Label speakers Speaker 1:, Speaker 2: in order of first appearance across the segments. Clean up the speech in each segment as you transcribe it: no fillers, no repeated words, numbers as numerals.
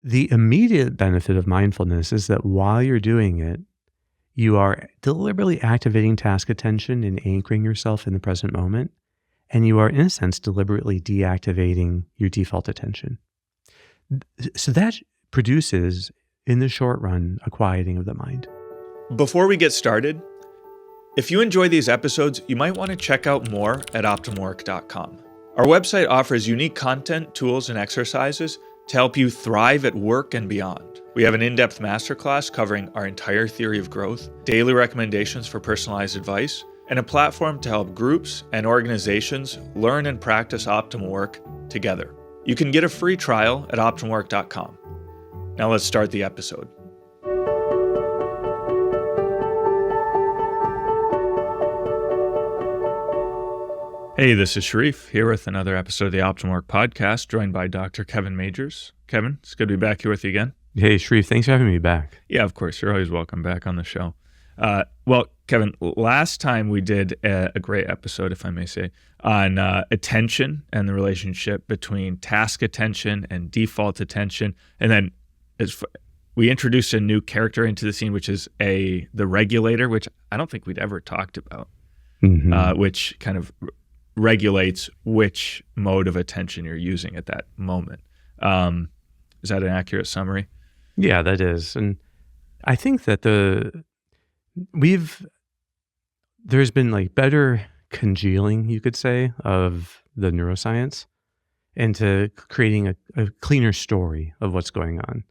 Speaker 1: the immediate benefit of mindfulness is that while you're doing it, you are deliberately activating task attention and anchoring yourself in the present moment. And you are, in a sense, deliberately deactivating your default attention. So that produces, in the short run, a quieting of the mind.
Speaker 2: Before we get started, if you enjoy these episodes, you might want to check out more at optimwork.com. Our website offers unique content, tools, and exercises to help you thrive at work and beyond. We have an in-depth masterclass covering our entire theory of growth, daily recommendations for personalized advice, and a platform to help groups and organizations learn and practice optimal work together. You can get a free trial at optimwork.com. Now let's start the episode. Hey, this is Sharif here with another episode of the Optimal Work podcast, joined by Dr. Kevin Majeres. Kevin, it's good to be back here with you again.
Speaker 1: Hey, Sharif, thanks for having me back.
Speaker 2: Yeah, of course. You're always welcome back on the show. Well, Kevin, last time we did a great episode, if I may say, on attention and the relationship between task attention and default attention. And then we introduced a new character into the scene, which is the regulator, which I don't think we'd ever talked about, which kind of regulates which mode of attention you're using at that moment. Is that an accurate summary?
Speaker 1: Yeah, that is. And I think that there's been like better congealing, you could say, of the neuroscience into creating a cleaner story of what's going on.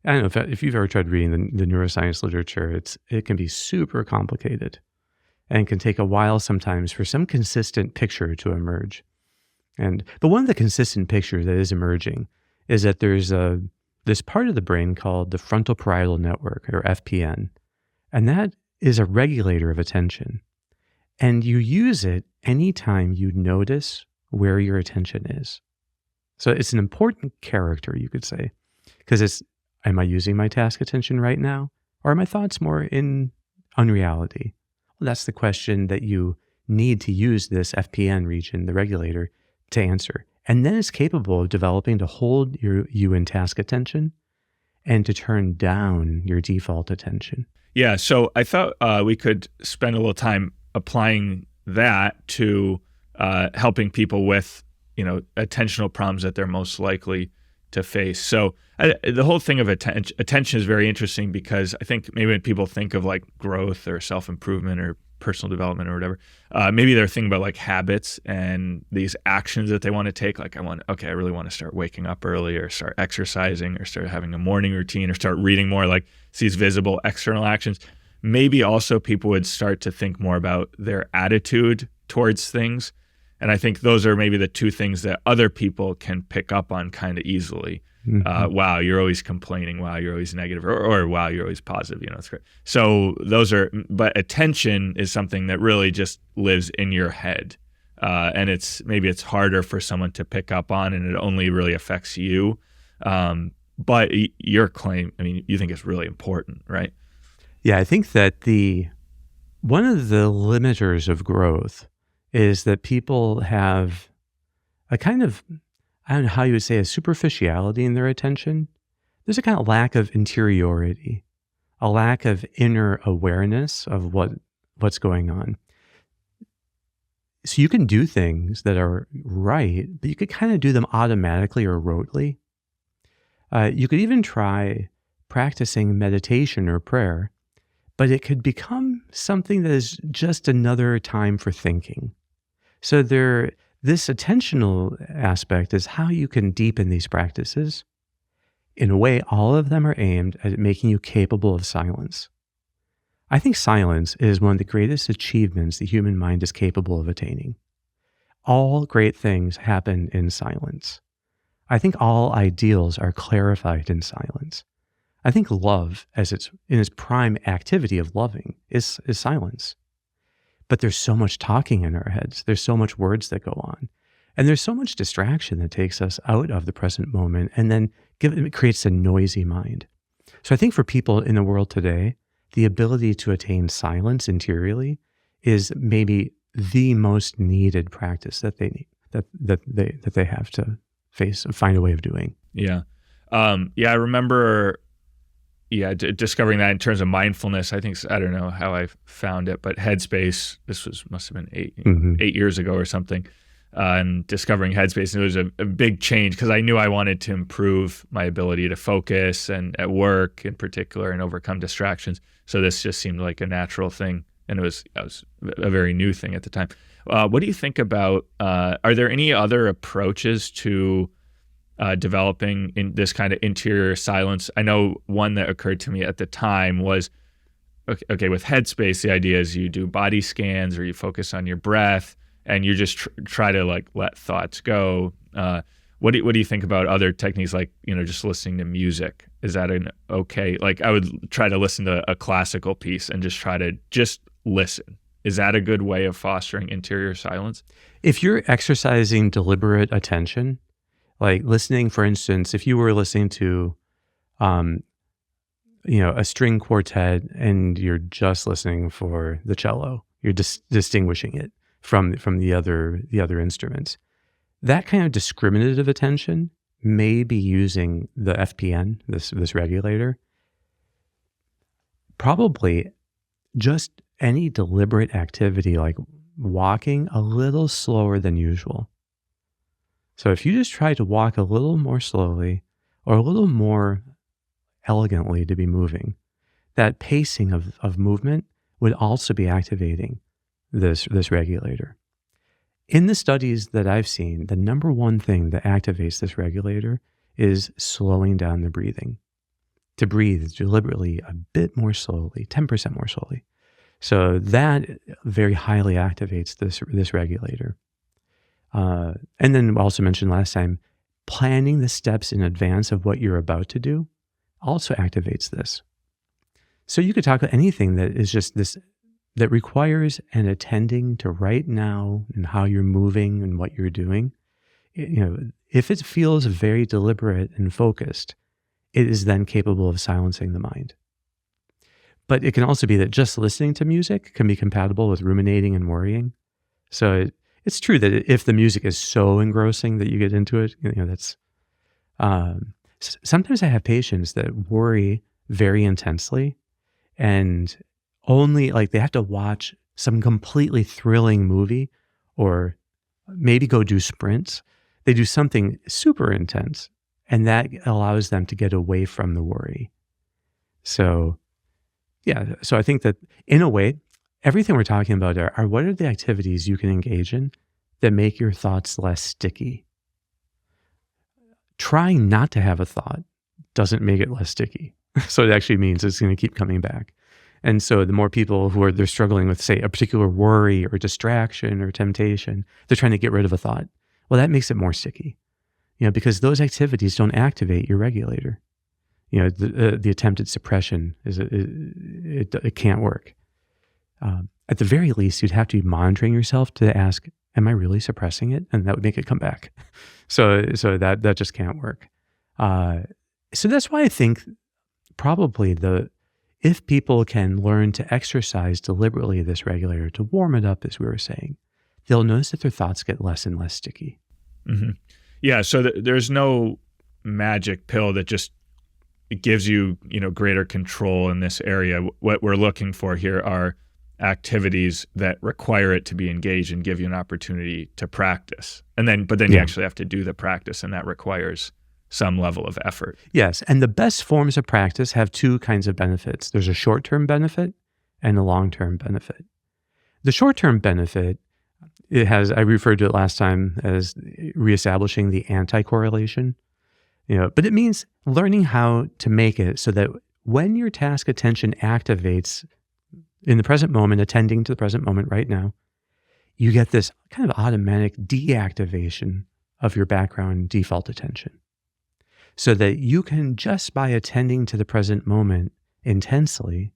Speaker 1: I don't know if you've ever tried reading the neuroscience literature, it can be super complicated and can take a while sometimes for some consistent picture to emerge. But one of the consistent pictures that is emerging is that there's this part of the brain called the frontal parietal network, or FPN, and that is a regulator of attention. And you use it anytime you notice where your attention is. So it's an important character, you could say, because am I using my task attention right now? Or are my thoughts more in unreality? Well, that's the question that you need to use this FPN region, the regulator, to answer. And then it's capable of developing to hold you in task attention and to turn down your default attention.
Speaker 2: Yeah, so I thought we could spend a little time applying that to helping people with, attentional problems that they're most likely to face. So the whole thing of attention is very interesting because I think maybe when people think of like growth or self-improvement or personal development or whatever, maybe they're thinking about like habits and these actions that they want to take. Like I really want to start waking up early or start exercising or start having a morning routine or start reading more, like these visible external actions. Maybe also people would start to think more about their attitude towards things. And I think those are maybe the two things that other people can pick up on kind of easily. Mm-hmm. Wow, you're always complaining. Wow, you're always negative, or wow, you're always positive. It's great. So but attention is something that really just lives in your head. And it's harder for someone to pick up on, and it only really affects you. But your claim, you think it's really important, right?
Speaker 1: Yeah, I think that one of the limiters of growth is that people have a kind of, I don't know how you would say, a superficiality in their attention. There's a kind of lack of interiority, a lack of inner awareness of what's going on. So you can do things that are right, but you could kind of do them automatically or rotely. You could even try practicing meditation or prayer, but it could become something that is just another time for thinking. So this attentional aspect is how you can deepen these practices. In a way, all of them are aimed at making you capable of silence. I think silence is one of the greatest achievements the human mind is capable of attaining. All great things happen in silence. I think all ideals are clarified in silence. I think love, in its prime activity of loving, is silence. But there's so much talking in our heads. There's so much words that go on. And there's so much distraction that takes us out of the present moment and then it creates a noisy mind. So I think for people in the world today, the ability to attain silence interiorly is maybe the most needed practice that they need, that they have to find a way of doing.
Speaker 2: Yeah. Yeah, I remember discovering that in terms of mindfulness. I think, I don't know how I found it, but Headspace, must have been
Speaker 1: Mm-hmm.
Speaker 2: 8 years ago or something, and discovering Headspace. And it was a big change because I knew I wanted to improve my ability to focus and at work in particular and overcome distractions. So this just seemed like a natural thing. And it was a very new thing at the time. What do you think about, are there any other approaches to developing in this kind of interior silence? I know one that occurred to me at the time was, okay, with Headspace, the idea is you do body scans or you focus on your breath and you just try to like let thoughts go. What do you think about other techniques like, just listening to music? Is that okay? Like I would try to listen to a classical piece and just try to listen. Is that a good way of fostering interior silence?
Speaker 1: If you're exercising deliberate attention, like listening, for instance, if you were listening to, a string quartet and you're just listening for the cello, you're distinguishing it from the other instruments. That kind of discriminative attention may be using the FPN, this regulator. Probably just any deliberate activity like walking a little slower than usual. So if you just try to walk a little more slowly or a little more elegantly to be moving, that pacing of movement would also be activating this regulator. In the studies that I've seen, the number one thing that activates this regulator is slowing down the breathing. To breathe deliberately a bit more slowly, 10% more slowly. So that very highly activates this regulator. And then I also mentioned last time, planning the steps in advance of what you're about to do also activates this. So you could talk about anything that is just this, that requires an attending to right now and how you're moving and what you're doing. If it feels very deliberate and focused, it is then capable of silencing the mind. But it can also be that just listening to music can be compatible with ruminating and worrying. So it's true that if the music is so engrossing that you get into it, that's. Sometimes I have patients that worry very intensely, and only like they have to watch some completely thrilling movie, or maybe go do sprints. They do something super intense, and that allows them to get away from the worry. So, yeah. So I think that in a way, everything we're talking about are what are the activities you can engage in that make your thoughts less sticky. Trying not to have a thought doesn't make it less sticky. So it actually means it's going to keep coming back. And so the more people they're struggling with, say, a particular worry or distraction or temptation, they're trying to get rid of a thought. Well, that makes it more sticky, because those activities don't activate your regulator. The attempted suppression it can't work. At the very least, you'd have to be monitoring yourself to ask, am I really suppressing it? And that would make it come back. So that just can't work. So that's why I think probably if people can learn to exercise deliberately this regulator to warm it up, as we were saying, they'll notice that their thoughts get less and less sticky.
Speaker 2: Mm-hmm. Yeah. So there's no magic pill that just gives you, greater control in this area. What we're looking for here are activities that require it to be engaged and give you an opportunity to practice. But then you actually have to do the practice, and that requires some level of effort.
Speaker 1: Yes. And the best forms of practice have two kinds of benefits. There's a short-term benefit and a long-term benefit. The short-term benefit, I referred to it last time as reestablishing the anti-correlation, but it means learning how to make it so that when your task attention activates in the present moment, attending to the present moment right now, you get this kind of automatic deactivation of your background default attention. So that you can, just by attending to the present moment intensely,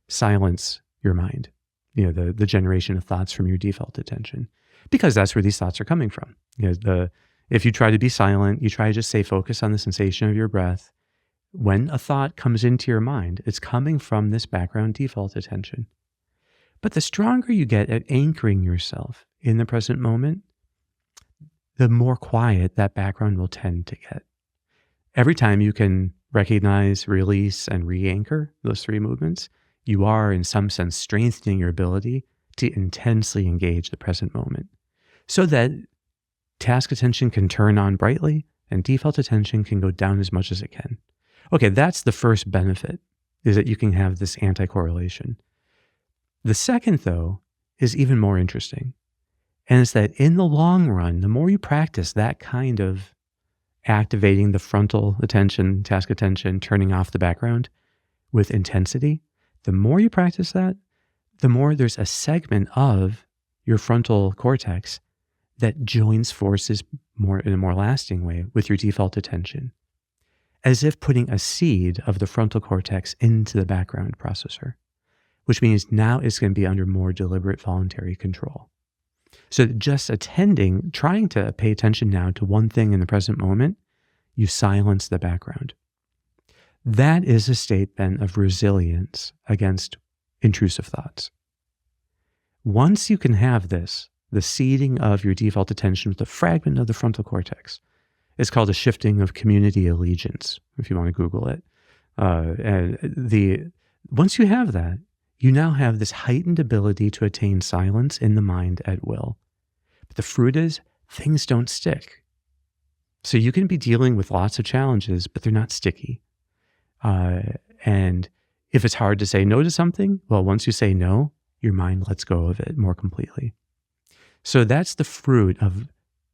Speaker 1: silence your mind, the generation of thoughts from your default attention, because that's where these thoughts are coming from. If you try to be silent, you try to just stay focused on the sensation of your breath. When a thought comes into your mind, it's coming from this background default attention. But the stronger you get at anchoring yourself in the present moment, the more quiet that background will tend to get. Every time you can recognize, release, and re-anchor those three movements, you are in some sense strengthening your ability to intensely engage the present moment so that task attention can turn on brightly and default attention can go down as much as it can. Okay, that's the first benefit, is that you can have this anti-correlation. The second, though, is even more interesting. And it's that in the long run, the more you practice that kind of activating the frontal attention, task attention, turning off the background with intensity, the more you practice that, the more there's a segment of your frontal cortex that joins forces more in a more lasting way with your default attention, as if putting a seed of the frontal cortex into the background processor, which means now it's going to be under more deliberate voluntary control. So just trying to pay attention now to one thing in the present moment, you silence the background. That is a state then of resilience against intrusive thoughts. Once you can have this, the seeding of your default attention with a fragment of the frontal cortex, it's called a shifting of community allegiance, if you want to Google it. Once you have that, you now have this heightened ability to attain silence in the mind at will. But the fruit is, things don't stick. So you can be dealing with lots of challenges, but they're not sticky. And if it's hard to say no to something, well, once you say no, your mind lets go of it more completely. So that's the fruit of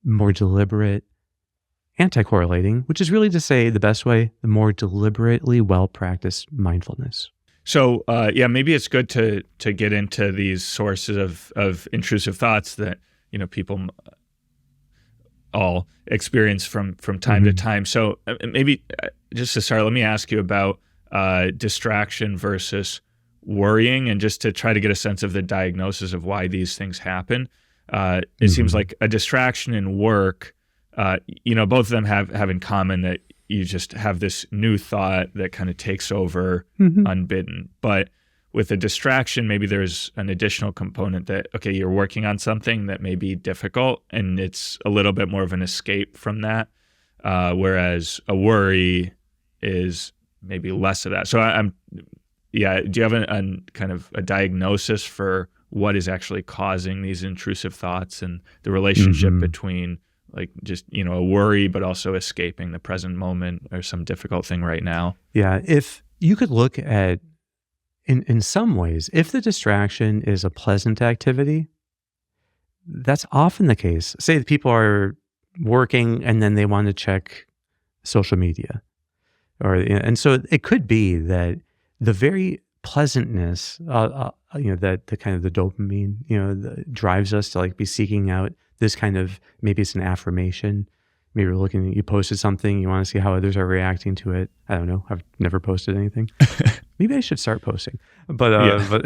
Speaker 1: more deliberate anti-correlating, which is really to say the best way, the more deliberately well-practiced mindfulness.
Speaker 2: So maybe it's good to get into these sources of intrusive thoughts that people all experience from time to time. So maybe just to start, let me ask you about distraction versus worrying, and just to try to get a sense of the diagnosis of why these things happen. It seems like a distraction in work, both of them have in common that you just have this new thought that kind of takes over unbidden. But with a distraction, maybe there's an additional component that, okay, you're working on something that may be difficult and it's a little bit more of an escape from that. Whereas a worry is maybe less of that. So do you have a kind of a diagnosis for what is actually causing these intrusive thoughts and the relationship between like just, a worry, but also escaping the present moment or some difficult thing right now?
Speaker 1: Yeah. If you could look at, in some ways, if the distraction is a pleasant activity, that's often the case. Say that people are working and then they want to check social media, and so it could be that the very pleasantness, that the kind of the dopamine, drives us to like be seeking out this kind of, maybe it's an affirmation. Maybe you're looking, you posted something, you want to see how others are reacting to it. I don't know. I've never posted anything. Maybe I should start posting, but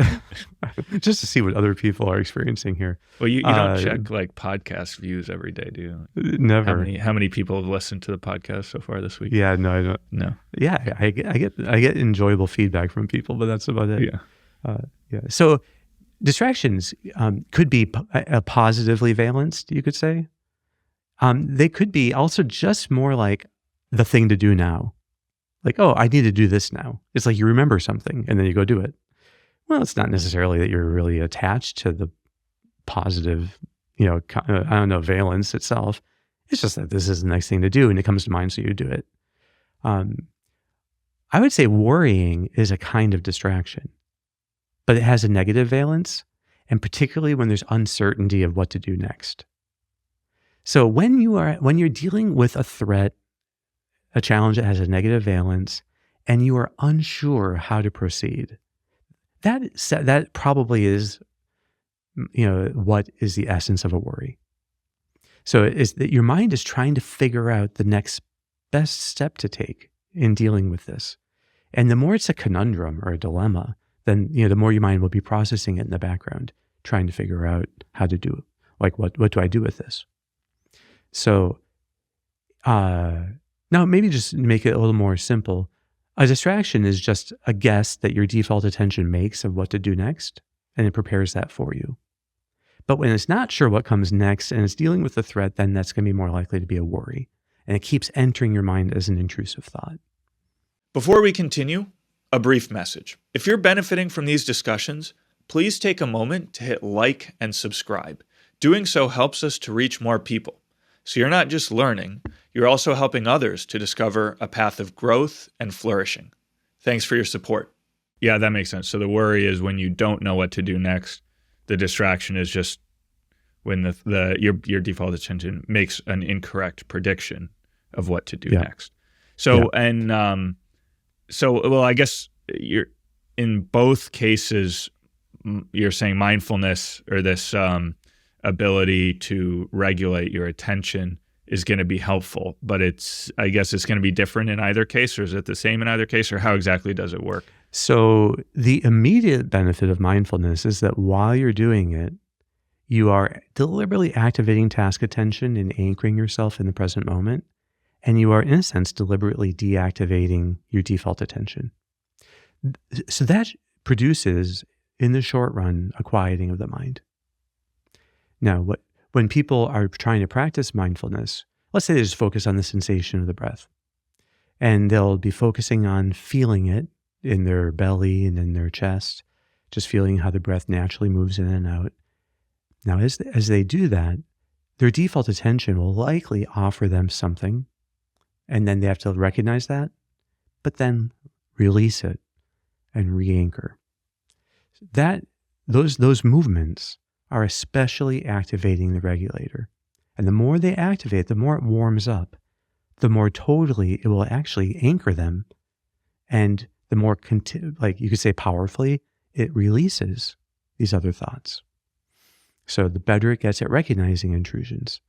Speaker 1: just to see what other people are experiencing here.
Speaker 2: Well, you don't check like podcast views every day, do you?
Speaker 1: Never.
Speaker 2: How many people have listened to the podcast so far this week?
Speaker 1: Yeah, no, I don't.
Speaker 2: No.
Speaker 1: Yeah, I get enjoyable feedback from people, but that's about it.
Speaker 2: Yeah.
Speaker 1: So distractions could be positively valenced, you could say. They could be also just more like the thing to do now. Like, oh, I need to do this now. It's like you remember something and then you go do it. Well, it's not necessarily that you're really attached to the positive, valence itself. It's just that this is the next thing to do and it comes to mind, so you do it. I would say worrying is a kind of distraction, but it has a negative valence, and particularly when there's uncertainty of what to do next. So when you're dealing with a threat, a challenge that has a negative valence, and you are unsure how to proceed, that probably is, what is the essence of a worry. So it's that your mind is trying to figure out the next best step to take in dealing with this. And the more it's a conundrum or a dilemma, then the more your mind will be processing it in the background, trying to figure out how to do it. Like, what do I do with this? So now maybe just make it a little more simple. A distraction is just a guess that your default attention makes of what to do next, and it prepares that for you. But when it's not sure what comes next and it's dealing with the threat, then that's going to be more likely to be a worry. and it keeps entering your mind as an intrusive thought.
Speaker 2: Before we continue, a brief message. If you're benefiting from these discussions, please take a moment to hit like and subscribe. Doing so helps us to reach more people. So you're not just learning, you're also helping others to discover a path of growth and flourishing. Thanks for your support. Yeah, that makes sense. So the worry is when you don't know what to do next. The distraction is just when your default attention makes an incorrect prediction of what to do next. So well, I guess you're in both cases. You're saying mindfulness or this ability to regulate your attention is going to be helpful, but I guess it's going to be different in either case, or is it the same in either case, or how exactly does it work?
Speaker 1: So the immediate benefit of mindfulness is that while you're doing it, you are deliberately activating task attention and anchoring yourself in the present moment, and you are, in a sense, deliberately deactivating your default attention. So that produces, in the short run, a quieting of the mind. Now, when people are trying to practice mindfulness, let's say they just focus on the sensation of the breath, and they'll be focusing on feeling it in their belly and in their chest, just feeling how the breath naturally moves in and out. Now, as they do that, their default attention will likely offer them something, and then they have to recognize that, but then release it and re-anchor. Those movements are especially activating the regulator. And the more they activate, the more it warms up, the more totally it will actually anchor them. And the more, like you could say powerfully, it releases these other thoughts. So the better it gets at recognizing intrusions.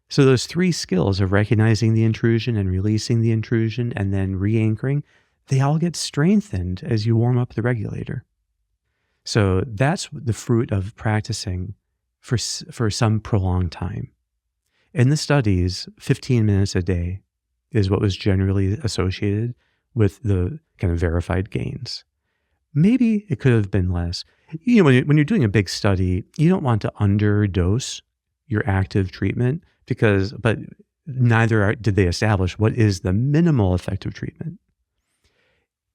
Speaker 1: So those three skills of recognizing the intrusion and releasing the intrusion and then re-anchoring, they all get strengthened as you warm up the regulator. So that's the fruit of practicing for some prolonged time. In the studies, 15 minutes a day is what was generally associated with the kind of verified gains. Maybe it could have been less. You know, when you're doing a big study, you don't want to underdose your active treatment but neither did they establish what is the minimal effective treatment.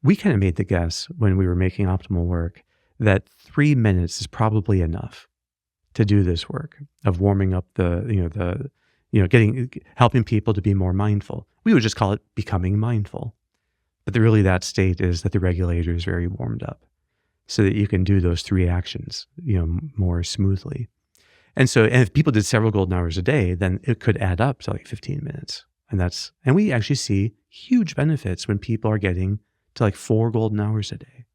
Speaker 1: We kind of made the guess when we were making optimal work that 3 minutes is probably enough to do this work of warming up helping people to be more mindful. We would just call it becoming mindful. But really that state is that the regulator is very warmed up so that you can do those three actions, more smoothly. And if people did several golden hours a day, then it could add up to like 15 minutes. And we actually see huge benefits when people are getting to like 4 golden hours a day.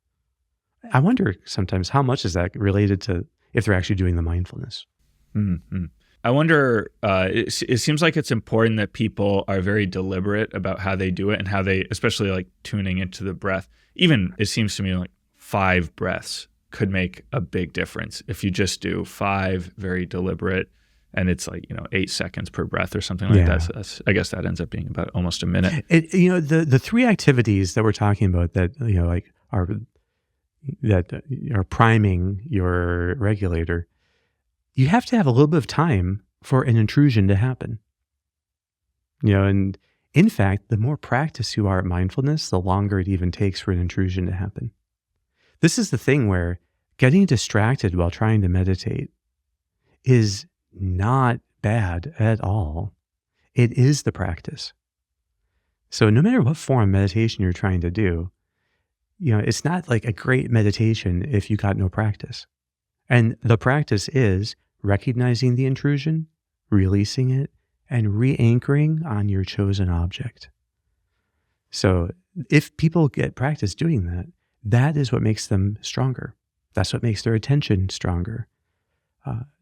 Speaker 1: I wonder sometimes how much is that related to if they're actually doing the mindfulness.
Speaker 2: Mm-hmm. I wonder, it seems like it's important that people are very deliberate about how they do it and how they, especially like tuning into the breath. Even it seems to me like 5 breaths could make a big difference. If you just do 5 very deliberate, and it's like, 8 seconds per breath or something like that. So I guess that ends up being about almost a minute.
Speaker 1: The 3 activities that we're talking about that, are priming your regulator, you have to have a little bit of time for an intrusion to happen. And in fact, the more practice you are at mindfulness, the longer it even takes for an intrusion to happen. This is the thing where getting distracted while trying to meditate is not bad at all. It is the practice. So no matter what form of meditation you're trying to do, it's not like a great meditation if you got no practice. And the practice is recognizing the intrusion, releasing it, and re-anchoring on your chosen object. So if people get practice doing that, that is what makes them stronger. That's what makes their attention stronger.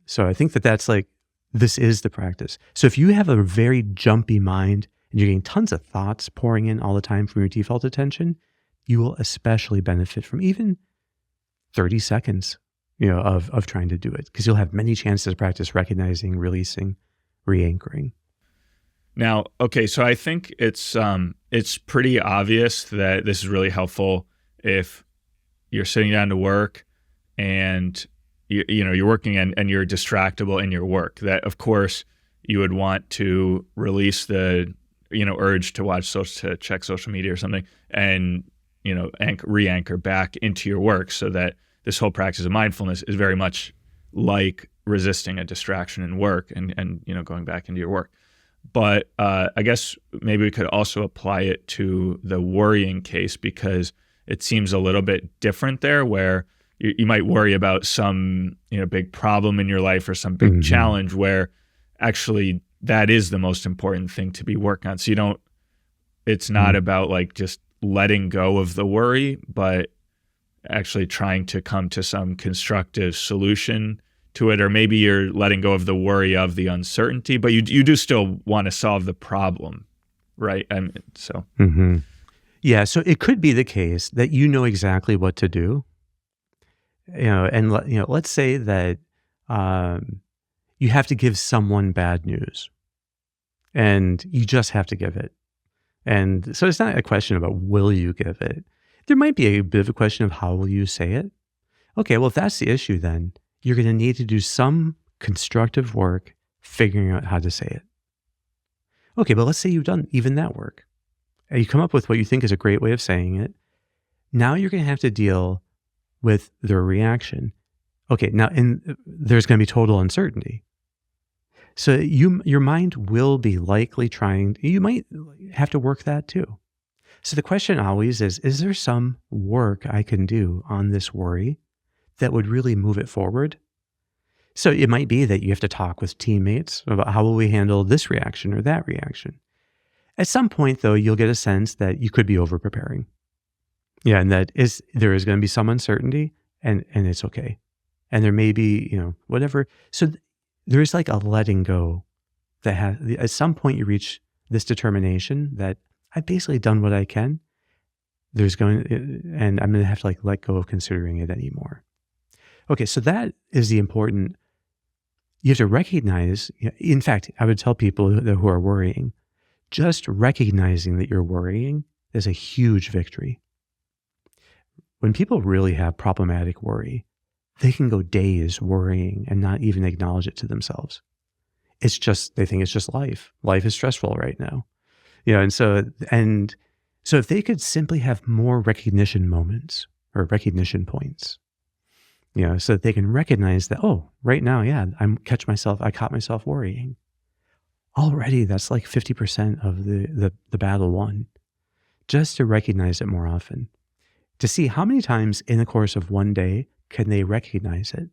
Speaker 1: So I think that's like, this is the practice. So if you have a very jumpy mind and you're getting tons of thoughts pouring in all the time from your default attention, you will especially benefit from even 30 seconds, of trying to do it, because you'll have many chances to practice recognizing, releasing, re-anchoring.
Speaker 2: Now, okay, so I think it's pretty obvious that this is really helpful if you're sitting down to work and you're working and you're distractible in your work. That of course you would want to release the urge to to check social media or something, and re-anchor back into your work, so that this whole practice of mindfulness is very much like resisting a distraction in work and going back into your work. But I guess maybe we could also apply it to the worrying case, because it seems a little bit different there, where you might worry about some big problem in your life or some big challenge, where actually that is the most important thing to be working on. So it's not about like just letting go of the worry, but actually trying to come to some constructive solution to it. Or maybe you're letting go of the worry of the uncertainty, but you do still want to solve the problem, right? So
Speaker 1: yeah, so it could be the case that you know exactly what to do, and let's say that you have to give someone bad news, and you just have to give it. And so it's not a question about will you give it. There might be a bit of a question of how will you say it. Okay, well, if that's the issue, then you're going to need to do some constructive work figuring out how to say it. Okay, but let's say you've done even that work, and you come up with what you think is a great way of saying it. Now you're going to have to deal with their reaction. Okay, now there's going to be total uncertainty. So your mind will be likely you might have to work that too. So the question always is there some work I can do on this worry that would really move it forward? So it might be that you have to talk with teammates about how will we handle this reaction or that reaction. At some point, though, you'll get a sense that you could be over-preparing. Yeah, and there is going to be some uncertainty, and it's okay. And there may be, whatever. So there is like a letting go that at some point you reach this determination that I've basically done what I can. And I'm going to have to let go of considering it anymore. Okay, so that is the important. You have to recognize. In fact, I would tell people who are worrying, just recognizing that you're worrying is a huge victory. When people really have problematic worry, they can go days worrying and not even acknowledge it to themselves. They think it's just life. Life is stressful right now. And so if they could simply have more recognition moments or recognition points, so that they can recognize that, oh, right now, yeah, I caught myself worrying. Already that's like 50% of the battle won. Just to recognize it more often. To see how many times in the course of one day can they recognize it.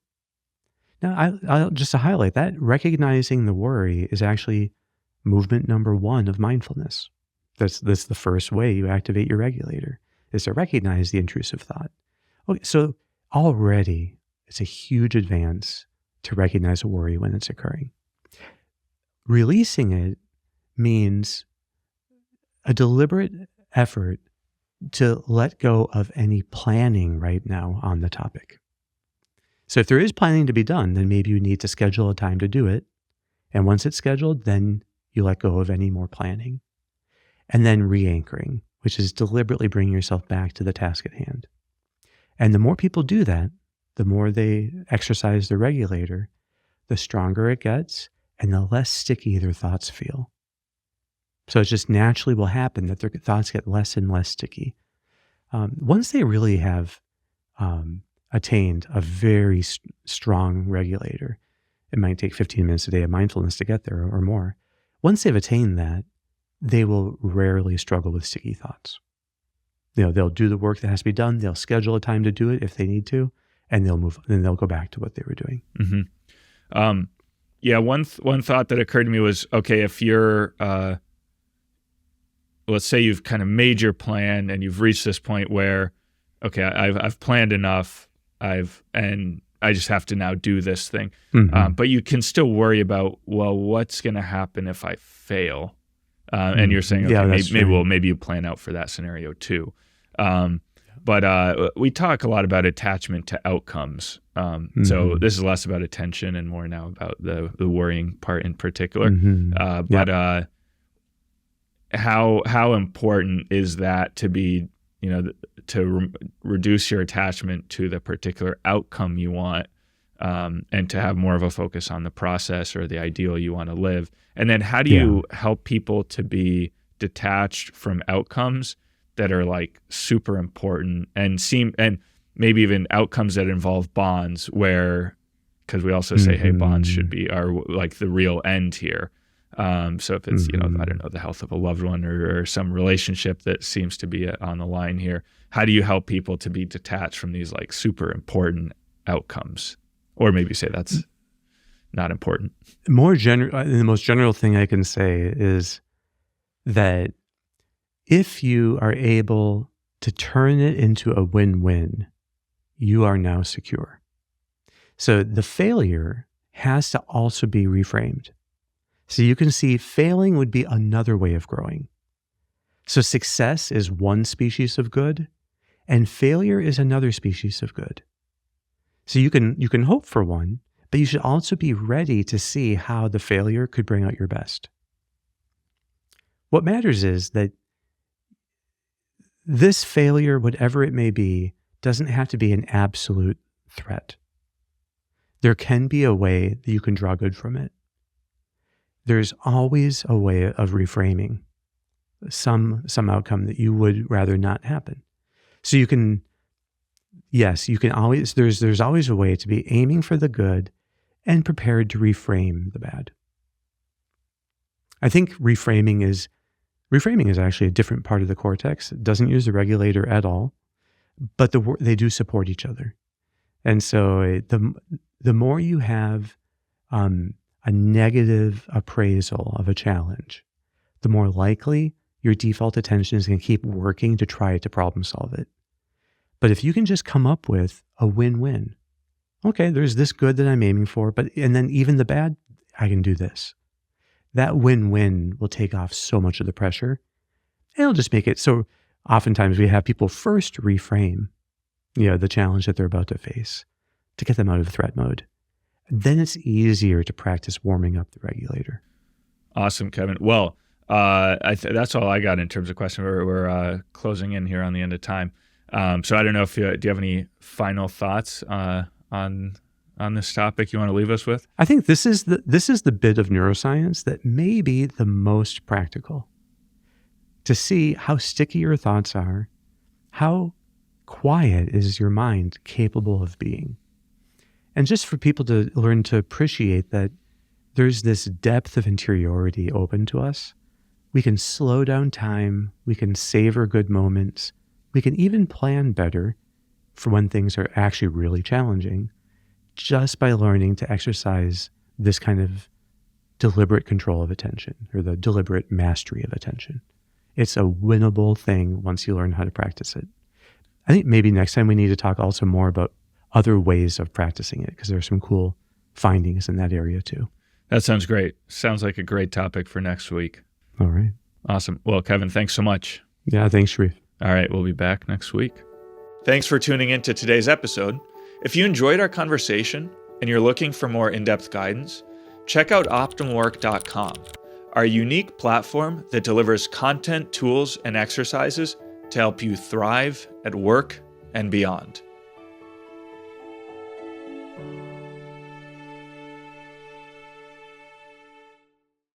Speaker 1: Now, I'll just to highlight that, recognizing the worry is actually movement number 1 of mindfulness. That's the first way you activate your regulator, is to recognize the intrusive thought. Okay, so already it's a huge advance to recognize a worry when it's occurring. Releasing it means a deliberate effort to let go of any planning right now on the topic. So if there is planning to be done, then maybe you need to schedule a time to do it. And once it's scheduled, then you let go of any more planning. And then re-anchoring, which is deliberately bringing yourself back to the task at hand. And the more people do that, the more they exercise the regulator, the stronger it gets and the less sticky their thoughts feel. So it just naturally will happen that their thoughts get less and less sticky. Once they really have attained a very strong regulator, it might take 15 minutes a day of mindfulness to get there or more. Once they've attained that, they will rarely struggle with sticky thoughts. They'll do the work that has to be done. They'll schedule a time to do it if they need to, and they'll go back to what they were doing.
Speaker 2: Mm-hmm. Yeah, one thought that occurred to me was, okay, if you're, let's say you've kind of made your plan and you've reached this point where, okay, I've planned enough, and I just have to now do this thing. Mm-hmm. But you can still worry about, well, what's going to happen if I fail? And you're saying, okay, maybe you plan out for that scenario too. But we talk a lot about attachment to outcomes. So this is less about attention and more now about the worrying part in particular. But how important is that to be, to reduce your attachment to the particular outcome you want, and to have more of a focus on the process or the ideal you want to live? And then how do you help people to be detached from outcomes that are like super important and maybe even outcomes that involve bonds where, because we also say, hey, bonds should be like the real end here. So if it's, I don't know, the health of a loved one or some relationship that seems to be on the line here, how do you help people to be detached from these like super important outcomes? Or maybe say that's not important.
Speaker 1: The most general thing I can say is that if you are able to turn it into a win-win, you are now secure. So the failure has to also be reframed. So you can see failing would be another way of growing. So success is one species of good, and failure is another species of good. So you can hope for one, but you should also be ready to see how the failure could bring out your best. What matters is that this failure, whatever it may be, doesn't have to be an absolute threat. There can be a way that you can draw good from it. There's always a way of reframing some outcome that you would rather not happen. So there's always a way to be aiming for the good and prepared to reframe the bad. I think reframing is actually a different part of the cortex. It doesn't use the regulator at all, but they do support each other. And so the more you have a negative appraisal of a challenge, the more likely your default attention is going to keep working to try to problem solve it. But if you can just come up with a win-win, okay, there's this good that I'm aiming for, and then even the bad, I can do this. That win-win will take off so much of the pressure. It'll just make it so oftentimes we have people first reframe, the challenge that they're about to face to get them out of threat mode. Then it's easier to practice warming up the regulator.
Speaker 2: Awesome, Kevin. Well, that's all I got in terms of questions. We're closing in here on the end of time. So I don't know if do you have any final thoughts on this topic you want to leave us with?
Speaker 1: I think this is the bit of neuroscience that may be the most practical. To see how sticky your thoughts are, how quiet is your mind capable of being. And just for people to learn to appreciate that there's this depth of interiority open to us. We can slow down time. We can savor good moments. We can even plan better for when things are actually really challenging, just by learning to exercise this kind of deliberate control of attention, or the deliberate mastery of attention. It's a winnable thing once you learn how to practice it. I think maybe next time we need to talk also more about other ways of practicing it, because there are some cool findings in that area too.
Speaker 2: That sounds great. Sounds like a great topic for next week.
Speaker 1: All right.
Speaker 2: Awesome. Well, Kevin, thanks so much.
Speaker 1: Yeah, thanks, Sharif.
Speaker 2: All right, we'll be back next week. Thanks for tuning into today's episode. If you enjoyed our conversation and you're looking for more in-depth guidance, check out optimwork.com, our unique platform that delivers content, tools, and exercises to help you thrive at work and beyond.